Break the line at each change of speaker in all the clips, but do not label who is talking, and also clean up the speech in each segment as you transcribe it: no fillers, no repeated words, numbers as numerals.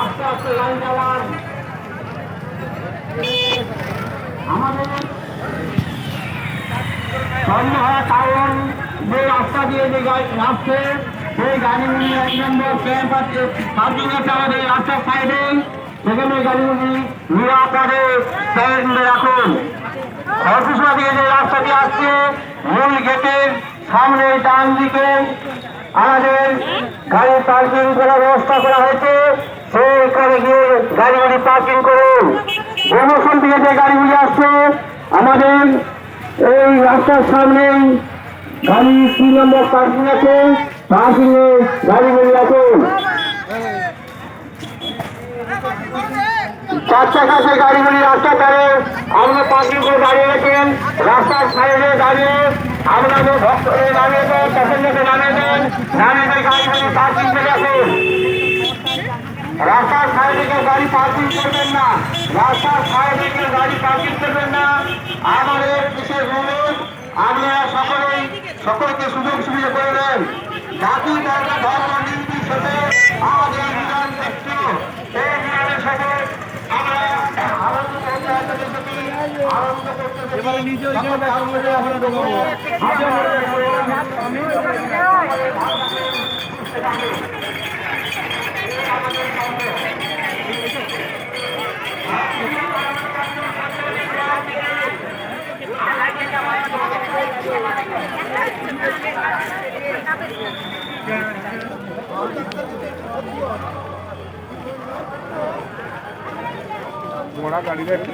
আস্তে আস্তে লাইন চালান। আমাদের সন্ধ্যা টাউন যে রাস্তা দিয়ে যে গাড়ি আসছে সেই গাড়িগুলি 1 নম্বর ক্যাম্প আছে পার্কিং আছে আমাদের রাস্তার সাইডে, সেখানে গাড়িগুলি নিরাপদে স্ট্যান্ডে রাখুন। খরকুশা দিয়ে যে রাস্তাটি আসছে মূল গেটের সামনে ডান দিকে আমাদের গাড়ি পার্কিং করার ব্যবস্থা করা হয়েছে, সেইখানে গিয়ে গাড়িগুলি পার্কিং করুন। জনসন থেকে যে গাড়িগুলি আসছে আমাদের এই রাস্তার সামনে গাড়ি 3 নম্বর পার্কিং আছে, পার্কিং এ গাড়িগুলি রাখুন। 4 চাকা যে গাড়িগুলি রাস্তার ধারে আমরা পার্কিং করে দাঁড়িয়ে রাখেন, রাস্তার সাইডে দাঁড়িয়ে আপনাদের ভক্তদের নামিয়ে দেন, প্যাসেঞ্জারকে নামিয়ে দেন, নামিয়ে দিয়ে গাড়িগুলি পার্কিং করে রাখুন। রাস্তার সাইডে গাড়ি পার্কিং করবেন না, রাস্তার সাইডে গাড়ি পার্কিং করবেন না। আমাদের বিশেষ অনুরোধ, আপনারা সকলকে সুযোগ সুবিধা করে দেন। জাতি ধর্ম ধর্ম নির্বিশেষে আমাদের বিধান ক্ষেত্র সেই বিধানের সাথে আমরা আনন্দ করতে আনন্দ করতে
ঘোড়া গাড়িটা একটু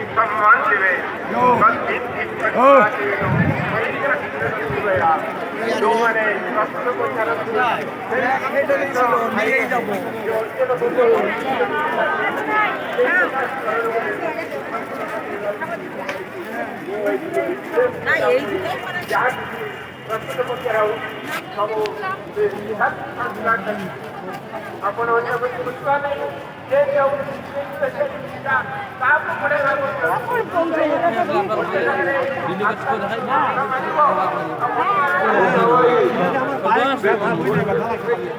সম্মান দেবে आपण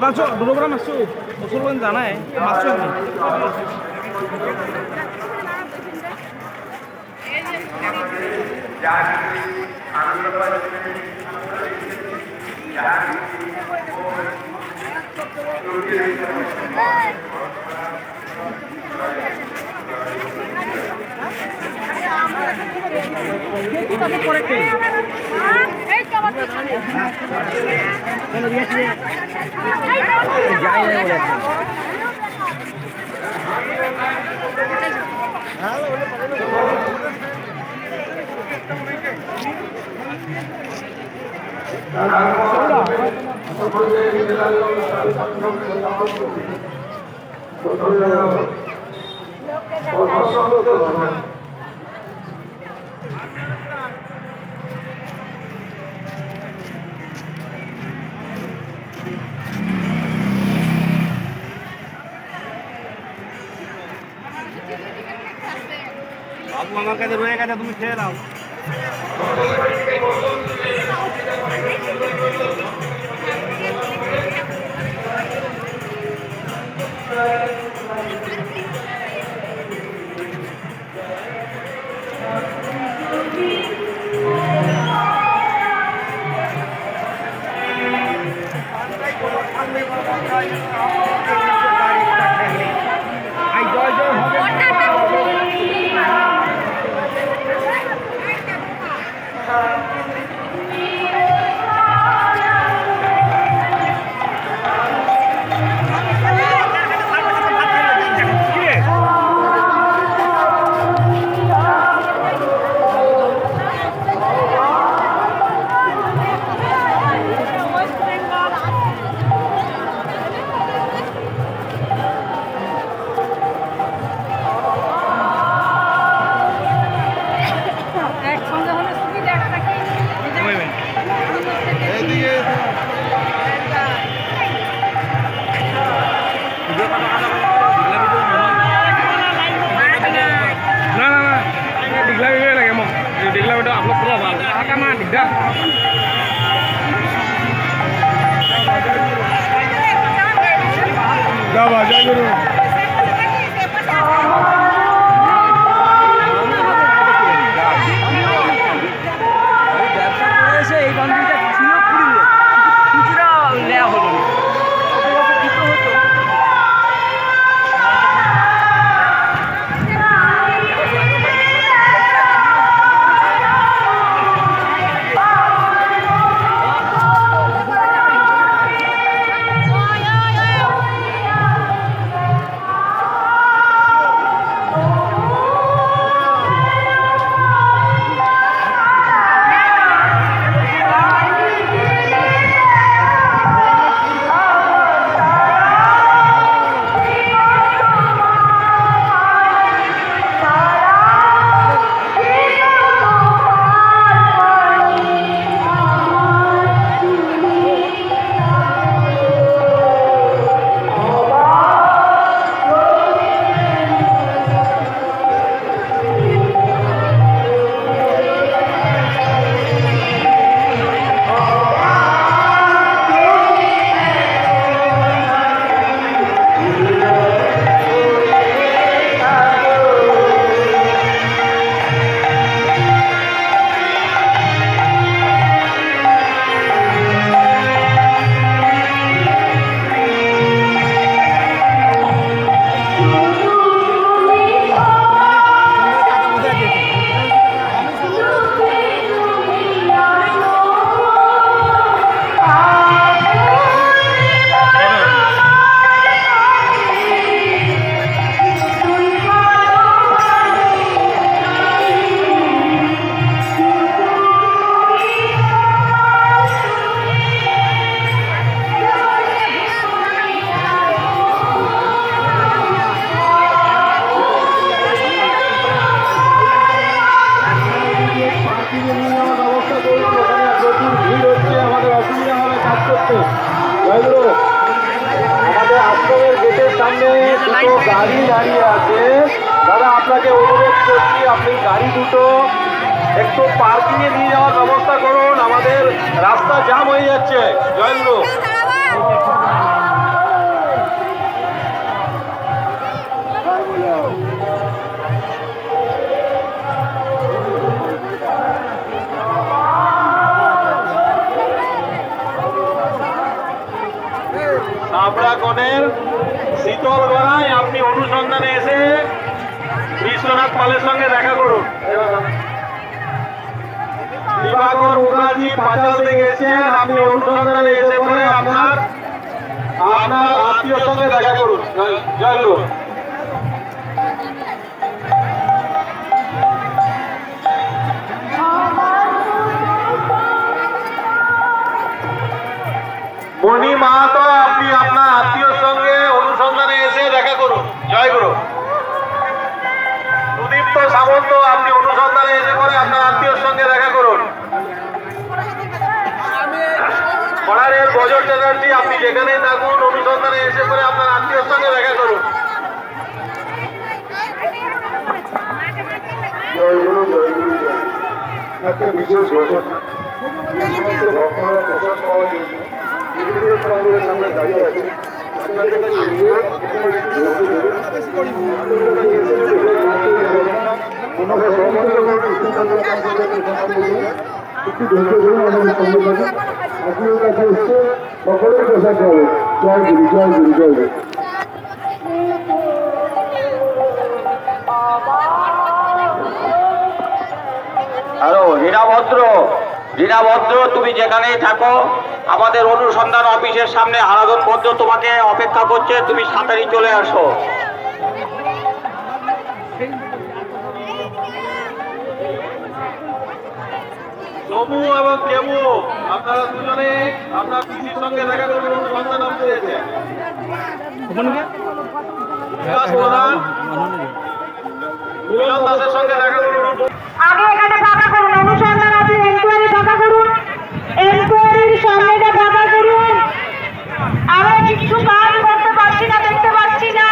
masuk dulu pernah masuk usulkan sana ya masuk nih বাবু আমার কাছে রয়ে গেছে, তুমি খেয়ে নাও।
দুটো গাড়ি দাঁড়িয়ে আছে, দাদা আপনাকে অনুরোধ করছি আপনি গাড়ি দুটো একটু পার্কিং এ নিয়ে যাওয়ার ব্যবস্থা করুন, আমাদের রাস্তা জ্যাম হয়ে যাচ্ছে। জয়গুরু। সাবড়াকনের শীতল গড়ায় আপনি অনুসন্ধানে এসে বিশ্বনাথ পালের সঙ্গে দেখা করুন। দিবাকর মুখার্জি পাঁচাল থেকে এসেছেন, আপনি অনুসন্ধানে এসে পরে আপনার আত্মীয়র সঙ্গে দেখা করুন। জয়গুরু। মণি মাহাতো আপনি আপনার আত্মীয়র সঙ্গে অনুসন্ধানে এসে দেখা করুন। জয়গুরু। সুদীপ্ত সামন্ত আপনি অনুসন্ধানে এসে পরে আপনার আত্মীয়র সঙ্গে দেখা করুন। পড়ারের বজর চ্যাটার্জি আপনি যেখানেই থাকুন অনুসন্ধানে এসে পরে আপনার আত্মীয়র সঙ্গে দেখা করুন।
জয়গুরু জয়গুরু জয়। একটা বিশেষ ঘটনা প্রকাশ পাওয়া জন্য আমাদের সামনে দাঁড়িয়ে আছে। আপনাদের কাছে একটু ধৈর্য ধরুন, আমাদের সঙ্গে থাকুন। আপনাদের কাছে এসছে সকলের পোশাক হবে। জয় গুরু জয় গুরু জয় গুরু।
হ্যালো হীরাভদ্র, হীরাভদ্র তুমি যেখানেই থাকো আমাদের অনুসন্ধান অফিসের সামনে হারাধন ভদ্র তোমাকে অপেক্ষা করছে, তুমি তাড়াতাড়ি চলে আসো। তবু এবং কেবু আপনারা দুজনে আপনার পিসির সঙ্গে দেখা করবেন অনুসন্ধান অফিসে এসে। বিকাশ প্রধান মিলন দাসের সঙ্গে দেখা করুন।
আগে এখানে ফাঁকা করুন, অনুসন্ধান অফিস এনকোয়ারি ফাঁকা করুন, এনকোয়ারির সামনেটা ফাঁকা করুন। আমরা কিছু কাজ করতে পারছি না, দেখতে পাচ্ছি না।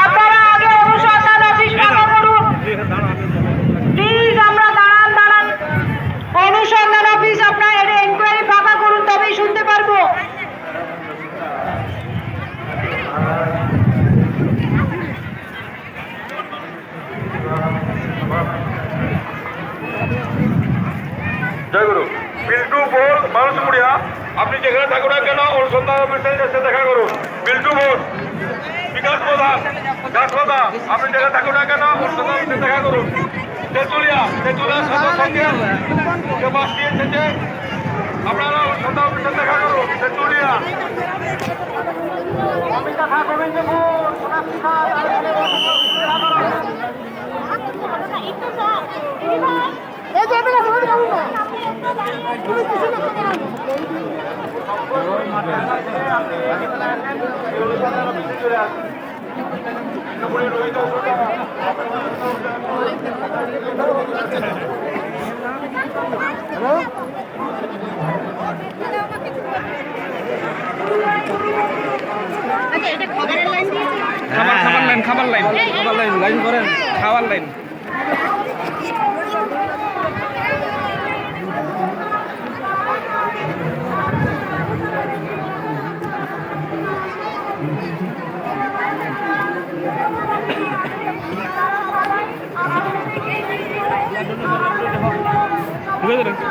আপনারা আগে অনুসন্ধান অফিস ফাঁকা করুন প্লিজ। আমরা দাঁড়ান দাঁড়ান, অনুসন্ধান অফিস আপনার এনকোয়ারি ফাঁকা করুন, তবেই শুনতে পারবো।
জয়গুরু। বিল্টু বোস মানুষপুরিয়া আপনি যেখানে থাকুন না কেন অনুসন্ধান অফিসে এসে দেখা করুন। বিল্টু বোস। বিকাশ প্রধান, বিকাশ প্রধান আপনি যেখানে থাকুন না কেন অনুসন্ধান অফিসে দেখা করুন। তেঁতুলিয়া, তেঁতুলিয়ার সাথে সঙ্গে যে বাস দিয়ে এসেছে আপনারা অনুসন্ধান অফিসে দেখা করুন। তেঁতুলিয়া।
খাবার লাইন লাইন করেন, খাবার লাইন। ঠিক আছে।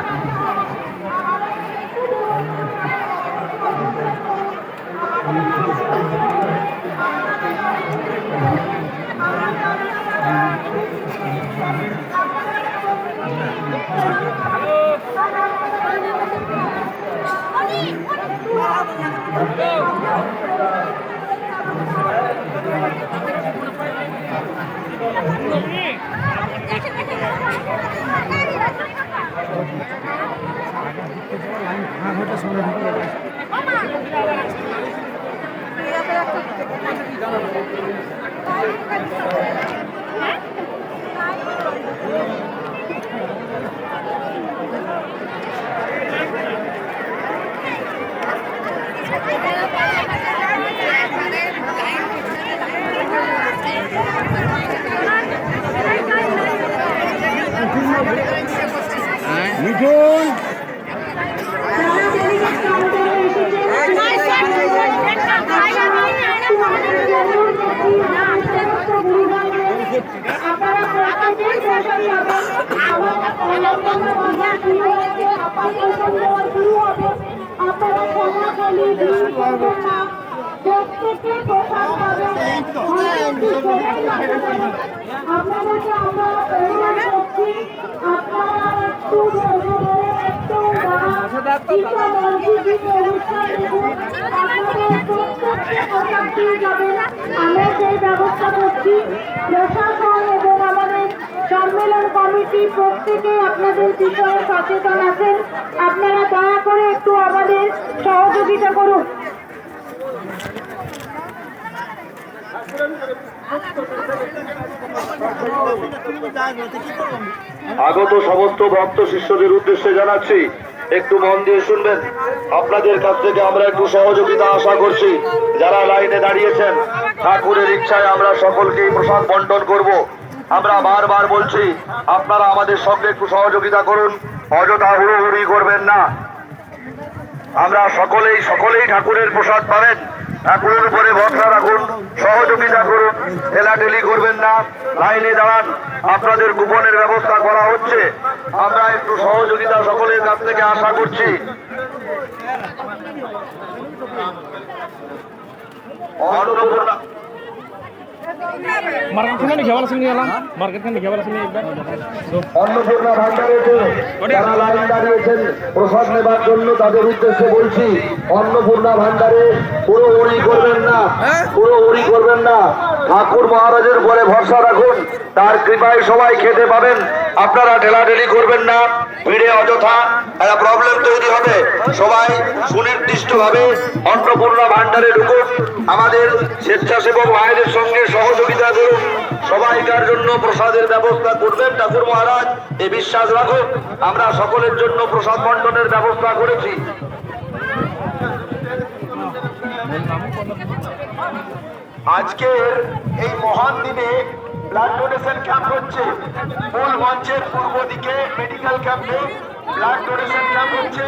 Thank you. আপনারা প্রত্যেকেই বসে যাবেন। আমাদের অন্যান্য ভাষা শুরু হয়েছে, আপাত প্রসঙ্গ শুরু হবে। আপনারা খোলাখুলি ভিড় করবেন না, প্রত্যেকে প্রসাদ পাবেন। আপনাদেরকে আমরা অনুরোধ করছি, আপনারা একটু ধরে ধরে একটু গীতা মসজিদে অনুষ্ঠান দেখুন। আপনাদের প্রত্যেককে প্রসাদ দিয়ে যাবেন, আমরা সেই ব্যবস্থা করছি। প্রশাসন এবং আমাদের সম্মেলন কমিটি প্রত্যেকে আপনাদের বিষয়ে সচেতন আছেন। আপনারা দয়া করে একটু আমাদের সহযোগিতা করুন।
আগত সমস্ত ভক্ত শিষ্যদের উদ্দেশ্যে জানাচ্ছি, একটু মন দিয়ে শুনবেন। আপনাদের কাছ থেকে আমরা একটু সহযোগিতা আশা করছি। যারা লাইনে দাঁড়িয়েছেন, ঠাকুরের ইচ্ছায় আমরা সকলকেই প্রসাদ বন্টন করব। আমরা বারবার বলছি, আপনারা আমাদের সঙ্গে একটু সহযোগিতা করুন, অযথা হুড়োহুড়ি করবেন না। আমরা সকলেই ঠাকুরের প্রসাদ পাবেন। ঠাকুরের উপরে ভরসা রাখুন, সহযোগিতা করুন, ঠেলাঠেলি করবেন না, লাইনে দাঁড়ান। আপনাদের কুপনের ব্যবস্থা করা হচ্ছে, আমরা একটু সহযোগিতা সকলের কাছ থেকে আশা করছি। অন্নপূর্ণা অন্নপূর্ণা ভান্ডারে যারা লাইন দাঁড়িয়েছেন প্রসাদ নেবার জন্য, তাদের উদ্দেশ্যে বলছি, অন্নপূর্ণা ভান্ডারে হুড়োহুড়ি করবেন না, হুড়োহুড়ি করবেন না। ঠাকুর মহারাজের উপরে ভরসা রাখুন, তার কৃপায় সবাই খেতে পাবেন। আপনারা ঠেলাঠেলি করবেন না, ভিড়ে অযথা একটা প্রবলেম তৈরি হবে। সবাই সুনির্দিষ্টভাবে অন্নপূর্ণা ভান্ডারে ঢুকুন, আমাদের স্বেচ্ছাসেবক ভাইদের সঙ্গে সহযোগিতা করুন। সবাইকার জন্য প্রসাদের ব্যবস্থা করবেন ঠাকুর মহারাজ, এই বিশ্বাস রাখুন। আমরা সকলের জন্য প্রসাদ বন্টনের ব্যবস্থা করেছি। আজকের এই মহান দিনে ব্লাড ডোনেশন ক্যাম্প হচ্ছে। মূল মঞ্চের পূর্ব দিকে মেডিকেল ক্যাম্পে ব্লাড ডোনেশন ক্যাম্প হচ্ছে।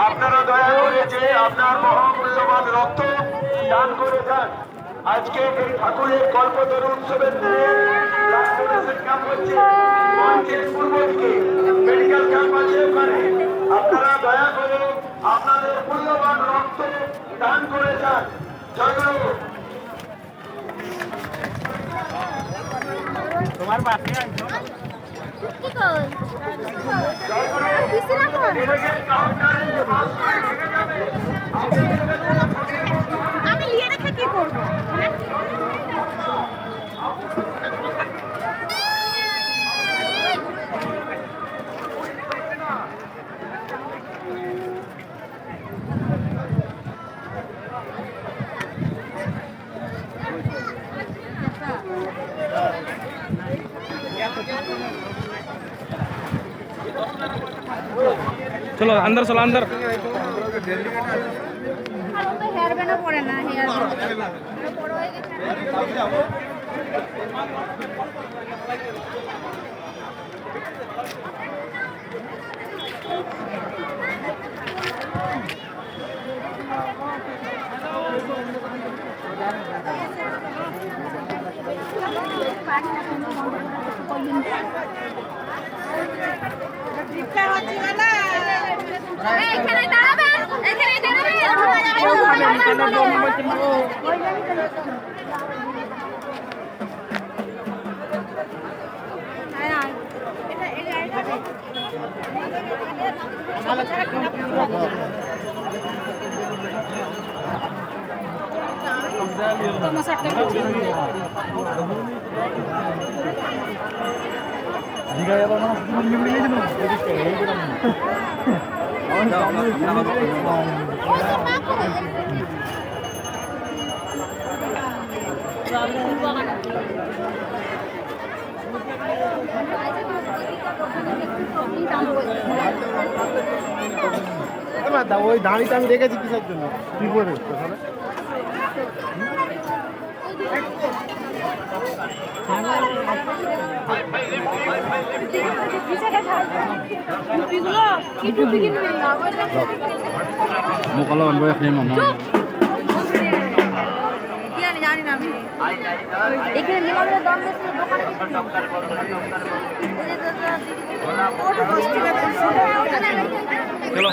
আপনারা দয়া করে যে আপনার মহামূল্যবান রক্ত দান করে যান। আজকে এই ঠাকুরের কল্পতরু উৎসবের দিনে ব্লাড ডোনেশন ক্যাম্প হচ্ছে। মঞ্চের পূর্ব দিকে মেডিকেল ক্যাম্প আছে, ওখানে আপনারা দয়া করে আপনাদের মূল্যবান রক্ত দান করে যান। জয় গুরু।
তোমার বাপে আইছো কি কই কিছু না কই আমি লিয়ে রেখে কি করব
चलो अंदर चलो अंदर
हेयर बैंड পড়ে না হেয়ার বড় হয়ে গেছে এখানে দাঁড়াবেন এখানে
ওই দাঁড়িটা আমি রেখেছি কিসের জন্য বিপদে তাহলে
मुकला अनबो एक नहीं मामा
জানি না আমি
এখানে নিলামের দাম বেশি দোকানে
চলো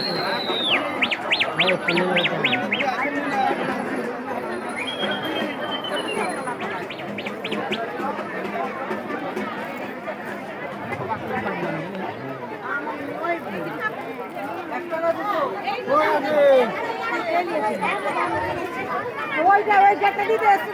ওই যেটা দিতে এসে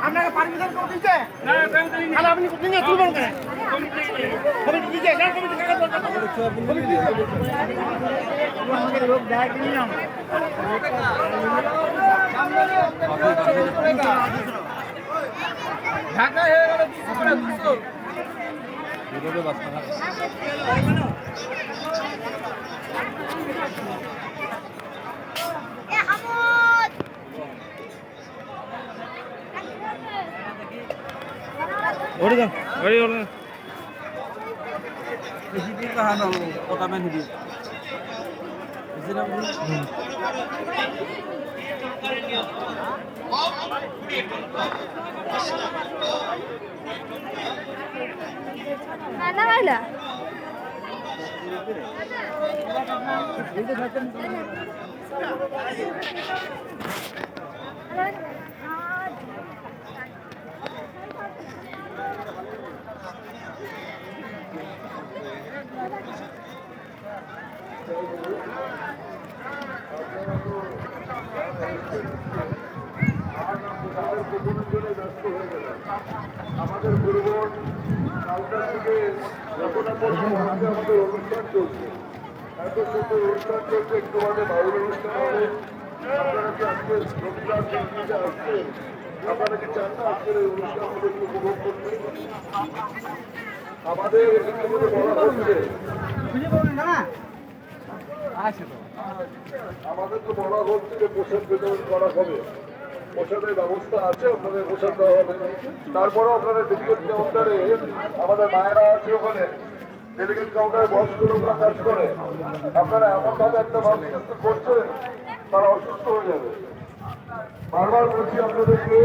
আপনাকে পারমিশন করে দিতে না আপনি নিয়ে তুলবেন কেন কমিটি দিতে না কমিটি কাগজ আমাকে লোক দেয় কি না ঢাকা হয়ে গেল 200 এভাবে বাসনা
ওরে যান ওরে ওরে
বেশি দিন কাহানো কথা মেনে দিই
না ভাইলা
আমাদের পরিবহন কালকার থেকে যতটা আমাদের অনুষ্ঠান চলছে এত সুন্দর অনুষ্ঠান চলছে একটু আমাদের বাউল অনুষ্ঠান হবে আপনারা কি আজকে রবিবার দিনটিতে আসছেন আপনারা কি চান না আজকের এই অনুষ্ঠান আমাদের একটু উপভোগ করতে আমাদের এখানে বলা হচ্ছে আমাদের তো বলা হচ্ছে যে পোশাক বিতরণ করা হবে পোশাকের ব্যবস্থা আছে আপনাদের পোশাক দেওয়া হবে তারপরেও আপনারা ডেলিগেট কাউন্টারে আমাদের মায়েরা আছে ওখানে ডেলিগেট কাউন্টারে বয়স্ক লোকরা কাজ করে আপনারা এমনভাবে একটা মানুষ করছেন তারা অসুস্থ হয়ে যাবে বারবার বলছি আপনাদেরকে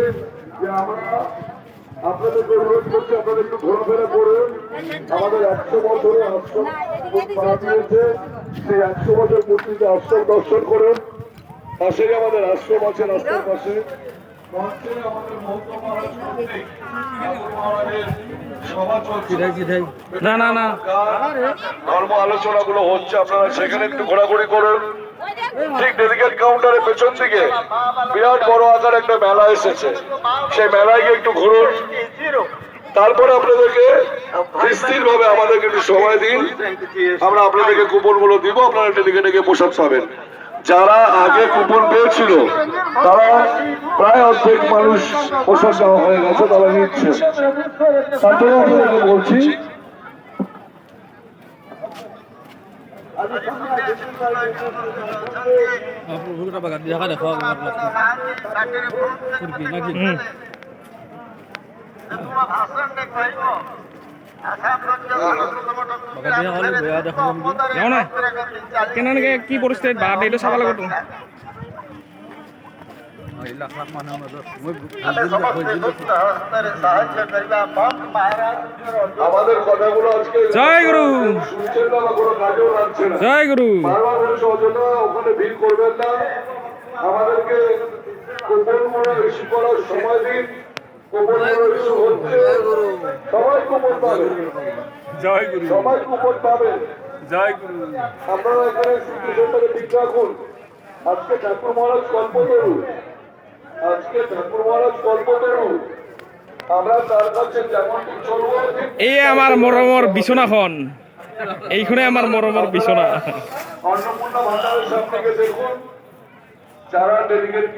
যে আমরা আপনাদেরকে অনুরোধ করছি আপনাদের একটু ঘোরাফেরা করুন আমাদের 100 বছরে আশ্রম পাওয়া দিয়েছে সেই 100 বছর মূর্তিতে আশ্রম দর্শন করুন পাশেই আমাদের আশ্রম আছে রাস্তার পাশে
না না না
ধর্ম আলোচনাগুলো হচ্ছে আপনারা সেখানে একটু ঘোরাঘুরি করুন ঠিক ডেলিগেট কাউন্টারের পেছন থেকে বিরাট বড় আকার একটা মেলা এসেছে সেই মেলায় গিয়ে একটু ঘুরুন তারপরে আপনাদেরকে স্থির ভাবে আমাদেরকে একটু সময় দিন আমরা আপনাদেরকে কুপন গুলো দিব আপনারা ডেলিগেটে গিয়ে পোশাক পাবেন যারা আগে কুপন পেয়েছিল তারা প্রায় অর্ধেক মানুষ পোশাক দেওয়া হয়ে গেছে তারা নিচ্ছে তারপরে আপনাদেরকে বলছি
ভুলটা বাগা দেখা দেখো নাকি
কেনেকে কি পৰিস্থিতিত বা এইটো চাব লাগিব
লাখ লাখ মানুহ
আমাদের কথাগুলো আজকে
জয় গুরু
শুনছেন না বা কোনো কাজেও লাগছে না
জয় গুরু
বারবার বলছে অযথা ওখানে ভিড় করবেন না আমাদেরকে কুপনগুলো ইস্যু করার সময় দিন কুপনগুলো ইস্যু হচ্ছে সবাই কুপন পাবে
জয় গুরু
সবাই কুপন পাবে
জয় গুরু
আপনারা এখানে সিচুয়েশনটাকে ঠিক রাখুন আজকে ঠাকুর মহারাজ কল্পতরু আমরা তার কাছে যেমন চলবো
এই আমার মৰমৰ বিছনাখন এইখনে আমার মৰমৰ বিছনা
অন্নপূর্ণা ভান্ডারের সামনে দেখুন যারা ডেলিগেট